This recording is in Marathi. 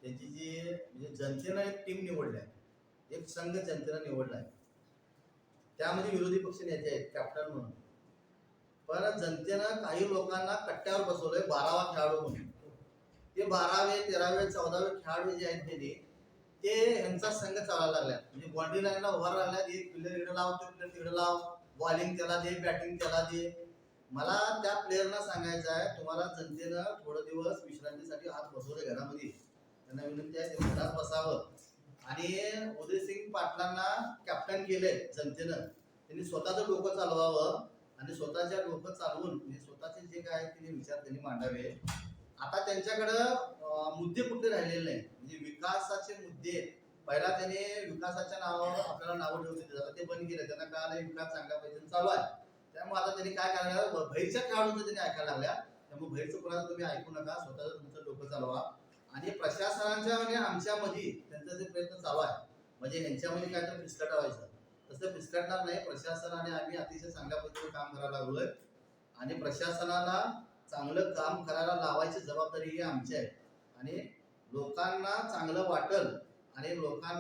त्यांची जी म्हणजे जनतेनं एक टीम निवडली आहे, एक संघ जनतेनं निवडला आहे, त्यामध्ये विरोधी पक्ष नेते आहेत कॅप्टन म्हणून. पण जनतेनं काही लोकांना कट्ट्यावर बसवलंय 12वा खेळाडू म्हणून. ते 12वे 13वे 14वे खेळाडू जे आहेत ते यांचा संघ चालायला लागला. म्हणजे बाउंड्री लाईनला उभा राहिला, एक प्लेअर इकडे लाव, तो प्लेअर तिकडे लाव, बॉलिंग त्याला दे, बॅटिंग त्याला दे. मला त्या प्लेअरना सांगायचं आहे, तुम्हाला जनतेनं थोडं दिवस विश्रांतीसाठी आत बसवले घरामध्ये. त्यांना विनंती आहे त्यांनी घरात बसावं. आणि उदयसिंग पाटलांना कॅप्टन केले जनतेनं. त्यांनी स्वतःचं डोकं चालवावं आणि स्वतःच्या डोकं चालवून म्हणजे स्वतःचे जे काय त्यांनी विचार त्यांनी मांडावे. आता त्यांच्याकडं मुद्दे कुठले राहिलेले नाही, म्हणजे विकासाचे मुद्दे. पहिला त्याने विकासाच्या नावावर आपल्याला नावं ठेवते, आता ते बंद केले. त्यांना कळालं विकास चांगल्या पद्धतीने चालू आहे. त्यामुळे आता त्यांनी काय करायला, बाहेरच्या खेळाडूंचं त्यांनी ऐकायला लागल्या. त्यामुळे बाहेरचं कोणाला तुम्ही ऐकू नका, स्वतःच तुमचं डोकं चालवा. आणि प्रशासनाच्या म्हणजे आमच्यामध्ये त्यांचा जे प्रयत्न चालू आहे, म्हणजे यांच्यामध्ये काय तर फिसकट व्हायचं, तसं फिसकटणार नाही. प्रशासनाने आम्ही अतिशय चांगल्या पद्धतीने काम करायला लागलोय आणि प्रशासनाला चांगलं काम करायला लावायची जबाबदारी ही आमची आहे. आणि लोकांना चांगलं वाटल आणि लोकांना